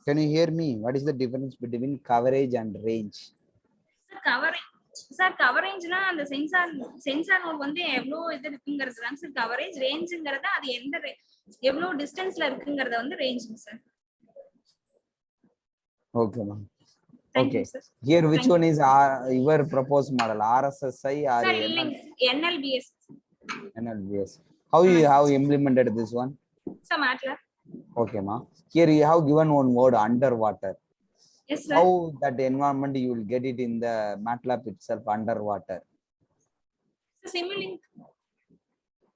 C: Can you hear me? What is the difference between coverage and range?
I: Coverage na அந்த sensor note வந்து எவ்வளவு இது இருக்குங்கிறது தான் sir coverage. ரேஞ்சுங்கிறது அது எவ்வளவு டிஸ்டன்ஸ்ல இருக்குங்கிறத வந்து ரேஞ்சுங்க sir.
C: Okay, ma'am. Okay. Here, which one is your proposed model? RSSI or
I: NLBS?
C: NLBS. How you have implemented this one?
I: So, MATLAB.
C: Okay, ma'am. Here you have given one word, underwater.
I: Yes, sir.
C: How that environment you will get it in the MATLAB itself, underwater?
I: Simulink.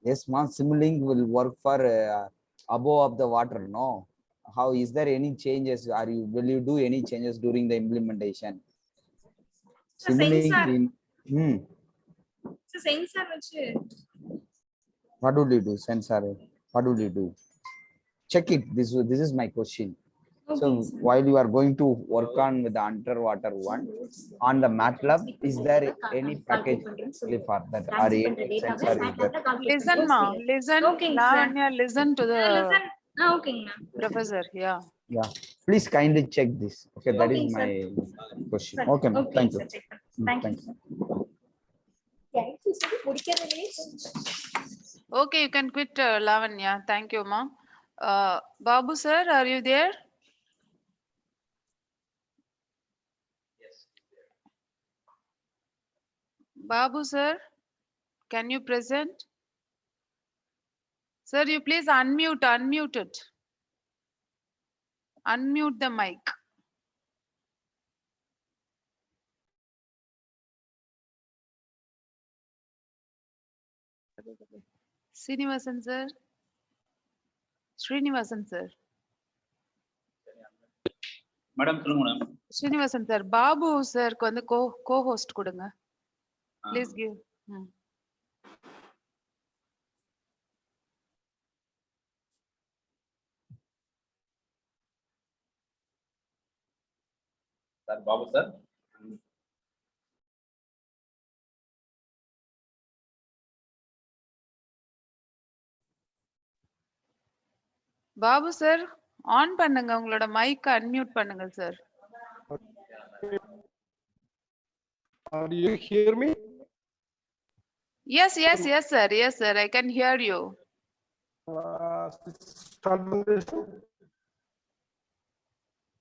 C: Yes, ma'am. Simulink will work for above of the water. No. How is there any changes? Will you do any changes during the implementation?
I: Simulink
C: in
I: sensor which
C: What would you do, sensor? What would you do? Check it. This is my question. So while you are going to work on with the underwater one on the MATLAB, is there any package for that or any sensor is there?
B: Listen, ma. Listen.
I: Okay, sir.
B: Lavanya, listen to the
I: Listen. Okay, ma'am.
B: professor. Yeah.
C: Yeah, please kindly check this. Okay, that
I: Okay,
C: is
I: sir.
C: my question.
I: Sir,
C: Okay, ma'am.
I: okay,
C: Thank you.
I: sir, check. Thank you,
C: Thanks.
I: sir.
B: Okay, you can quit, Lavanya. Thank you, ma. Babu sir, are you there? Babu sir, can you present? Sir, you please unmute it. Unmute the mic. Srinivasan sir. Srinivasan sir.
D: Madam, சொல்லுங்க madam.
B: Srinivasan sir, Babu sir க்கு வந்து co-host கொடுங்க. Please give.
D: Sir, Babu sir.
B: Babu sir on பண்ணுங்க, உங்களோட mic unmute பண்ணுங்க sir.
J: Do you hear me?
B: Yes, sir. Yes, sir. I can hear you.
J: Start the presentation.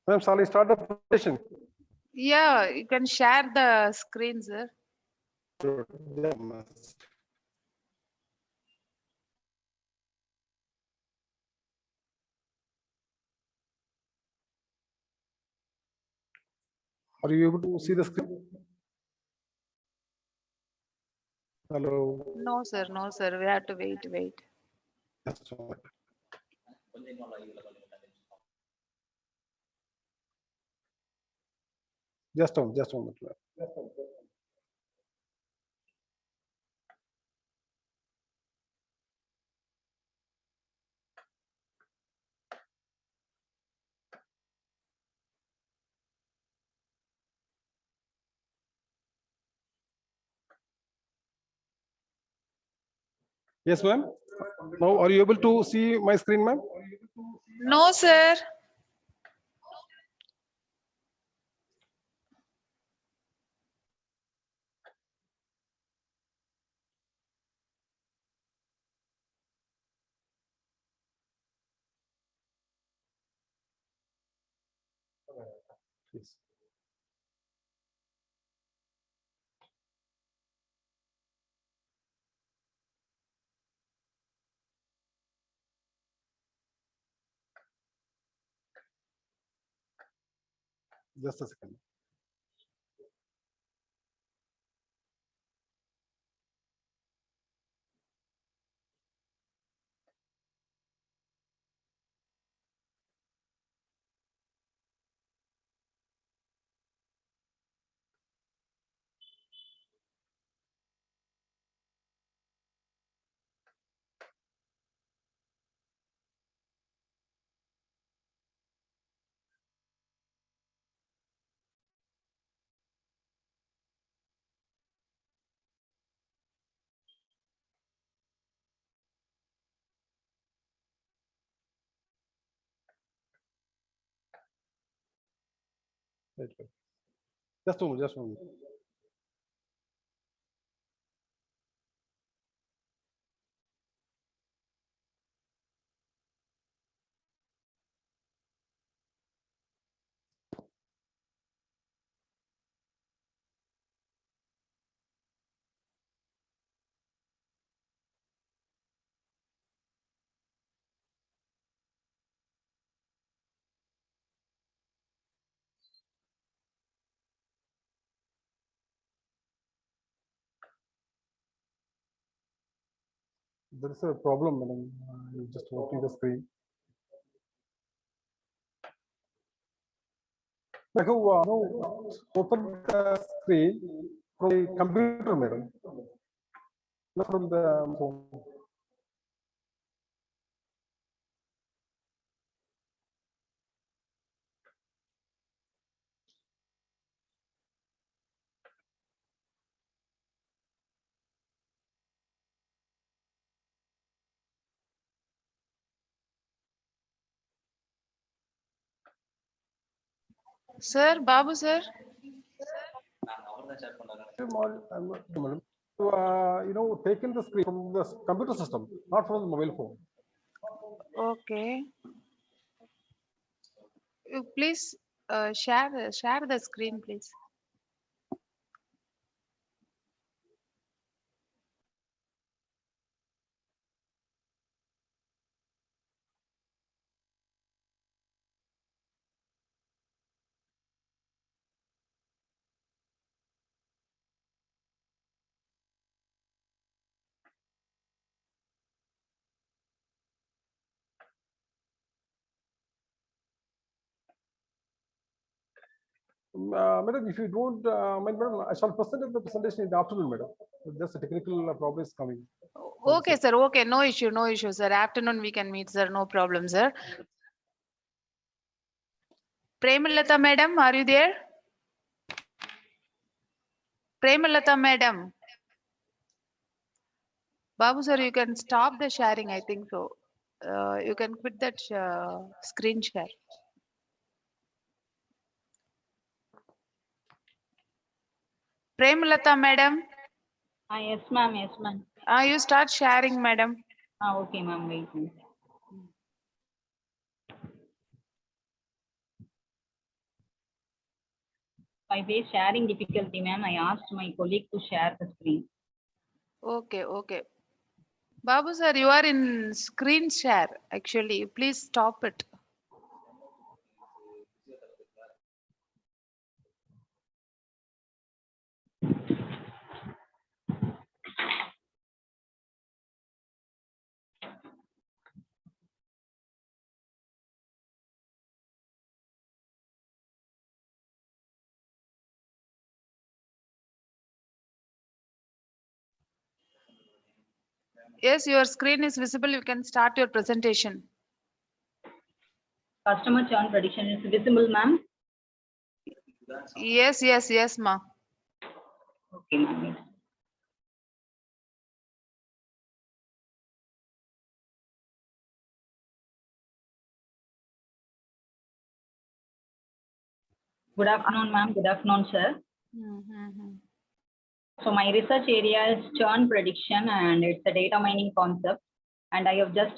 J: Ma'am, shall I start the presentation?
B: Yeah, you can share the screen, sir.
J: Sure. Yeah, ma'am. Are you able to see the screen? Hello.
B: No, sir. No, sir. We have to wait.
J: Just a moment. Just a moment. Yes, ma'am. Now, are you able to see my screen, ma'am?
B: No, sir.
J: Yes. Just a second. Right. Just a moment. There is a problem, madam. I'm just opening the screen. I have now opened the screen from the computer, madam. Not from the phone.
B: Sir, Babu sir.
J: Madam, taken the screen from the computer system, not from the mobile phone.
B: Okay. You please share the screen, please.
J: Madam, if you don't, madam, I shall present the presentation in the afternoon, madam. Just a technical problem is coming.
B: Okay, sir. Okay, no issue, sir. Afternoon we can meet, sir. No problem, sir. Premalata madam, are you there? Premalata madam. Babu sir, you can stop the sharing, I think so. You can quit that screen share. Premalata madam.
I: Yes, ma'am. Yes, ma'am.
B: You start sharing, madam.
I: Okay, ma'am. Wait. I face sharing difficulty, ma'am. I asked my colleague to share the screen.
B: Okay. Babu sir, you are in screen share. Actually, please stop it. Yes, your screen is visible. You can start your presentation.
I: Customer churn prediction is visible, ma'am.
B: Yes, ma.
I: Okay, ma'am. Good afternoon, ma'am. Good afternoon, sir. So my research area is churn prediction, and it's a data mining concept. And I have just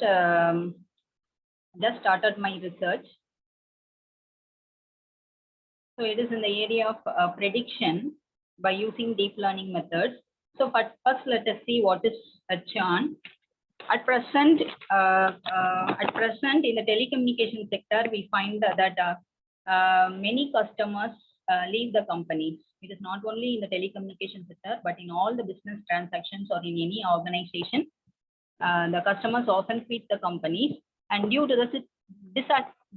I: started my research. So it is in the area of prediction by using deep learning methods. So but first, let us see what is a churn. At present, in the telecommunication sector, we find that many customers leave the companies. It is not only in the telecommunication sector, but in all the business transactions or in any organization, the customers often quit the companies, and due to the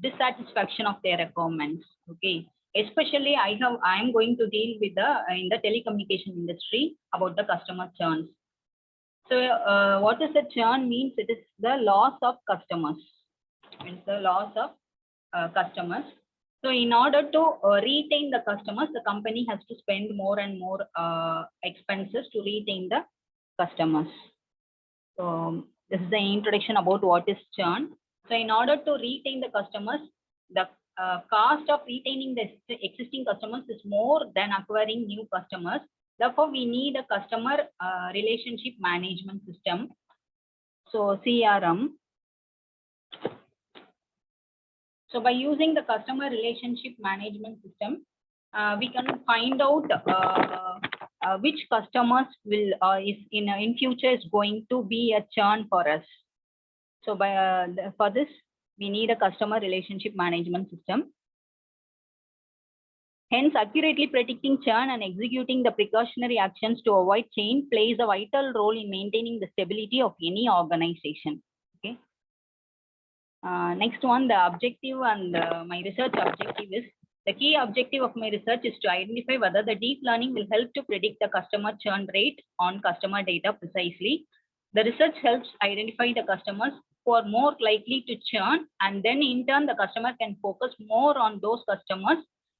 I: dissatisfaction of their requirements. Okay, especially I am going to deal with in the telecommunication industry about the customer churns. So what is a churn means? It is the loss of customers. It's the loss of customers. So in order to retain the customers, the company has to spend more and more expenses to retain the customers. So this is the introduction about what is churn. So in order to retain the customers, the cost of retaining the existing customers is more than acquiring new customers. Therefore, we need a customer relationship management system. So CRM. So by using the customer relationship management system, we can find out which customers will is in future is going to be a churn for us. So for this, we need a customer relationship management system. Hence, accurately predicting churn and executing the precautionary actions to avoid churn plays a vital role in maintaining the stability of any organization. Okay. Next one, the objective and my research objective is, the key objective of my research is to identify whether the deep learning will help to predict the customer churn rate on customer data precisely. The research helps identify the customers who are more likely to churn, and then in turn, the customer can focus more on those customers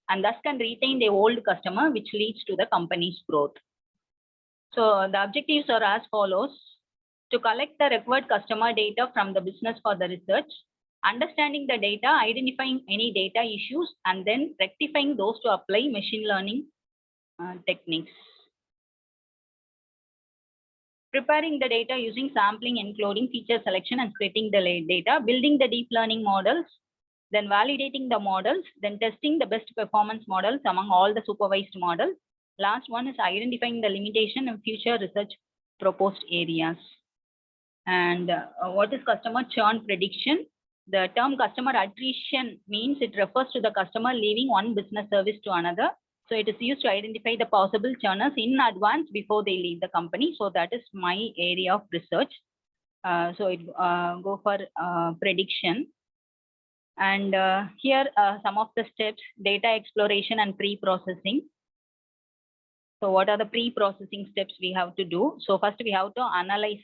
I: and thus can retain the old customer, which leads to the company's growth. So the objectives are as follows: to collect the required customer data from the business for the research,
K: understanding the data, identifying any data issues, and then rectifying those to apply machine learning techniques. Preparing the data using sampling, encoding, feature selection, and splitting the data, building the deep learning models, then validating the models, then testing the best performance models among all the supervised models. Last one is identifying the limitation and future research proposed areas. And what is customer churn prediction? The term customer attrition means it refers to the customer leaving one business service to another. So it is used to identify the possible churners in advance before they leave the company. So that is my area of research. So it go for prediction. And here some of the steps: data exploration and pre-processing. So what are the pre-processing steps we have to do? So first we have to analyze,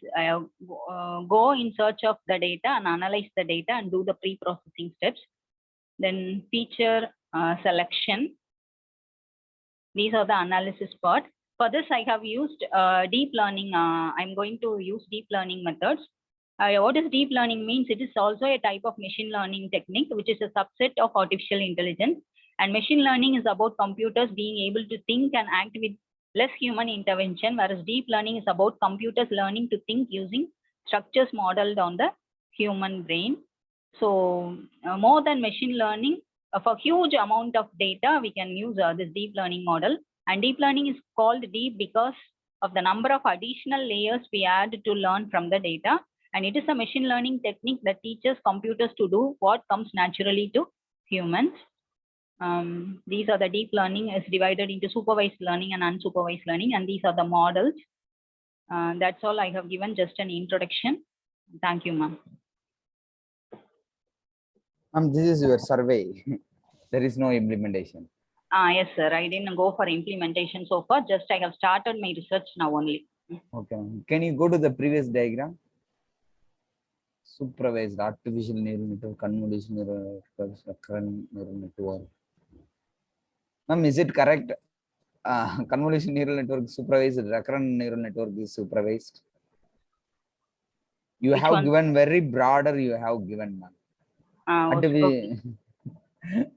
K: go in search of the data and analyze the data and do the pre-processing steps. Then feature selection. These are the analysis part. For this, I have used deep learning. I'm going to use deep learning methods. What is deep learning means? It is also a type of machine learning technique, which is a subset of artificial intelligence. And machine learning is about computers being able to think and act with less human intervention, whereas deep learning is about computers learning to think using structures modeled on the human brain. So more than machine learning, for huge amount of data, we can use this deep learning model. And deep learning is called deep because of the number of additional layers we add to learn from the data. And it is a machine learning technique that teaches computers to do what comes naturally to humans. These are the deep learning is divided into supervised learning and unsupervised learning, and these are the models. That's all I have given, just an introduction. Thank you, ma'am.
C: This is your survey. There is no implementation.
K: Yes, sir. I didn't go for implementation so far. Just I have started my research now only.
C: Okay. Can you go to the previous diagram? Supervised artificial neural network, convolution neural network, recurrent neural network. Ma'am, is it correct? Convolution neural network supervised, recurrent neural network is supervised. You
K: Which
C: have
K: one?
C: given very broader, you have given, ma'am.
K: Okay.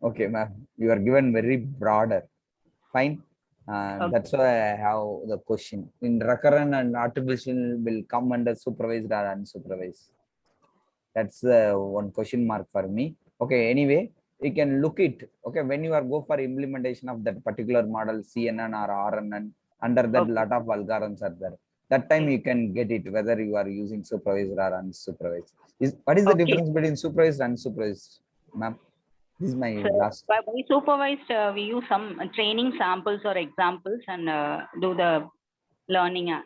C: Okay, ma'am. You are given very broader. Fine.
K: Okay.
C: That's why I have the question. In recurrent and artificial will come under supervised or unsupervised. That's one question mark for me. Okay, anyway, you can look it. Okay, when you are go for implementation of that particular model, CNN or RNN, under that lot of algorithms are there. That time you can get it whether you are using supervised or unsupervised. What is the difference between supervised and unsupervised, ma'am? This is my last.
K: By supervised, we use some training samples or examples and do the learning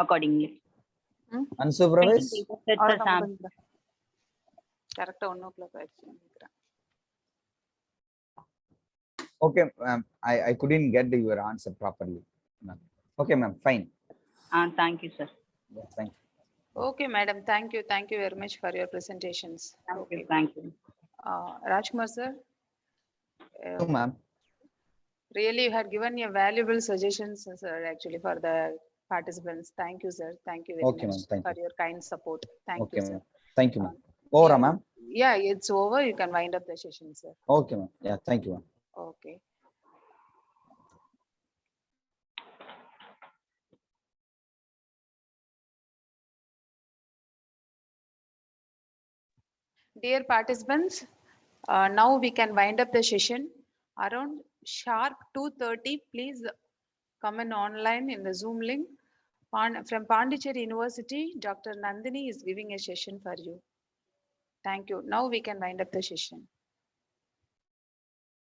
K: accordingly.
C: Unsupervised?
B: Correct. 1 o'clock.
C: Okay, ma'am. I couldn't get your answer properly, ma'am. Okay, ma'am. Fine.
K: Thank you, sir.
C: Yeah, thank you.
B: Okay, madam. Thank you. Thank you very much for your presentations.
K: Thank you. Thank you.
B: Rajkumar, sir.
C: No, ma'am.
B: Really, you had given a valuable suggestions, sir, actually, for the participants. Thank you, sir. Thank you very much for your kind support. Thank you, sir.
C: Thank you, ma'am. Over, ma'am.
B: Yeah, it's over. You can wind up the session, sir.
C: Okay, ma'am. Yeah, thank you, ma'am.
B: Okay. Dear participants, now we can wind up the session. Around sharp 2:30, please come in online in the Zoom link. From Pondicherry University, Dr. Nandini is giving a session for you. Thank you. Now we can wind up the session.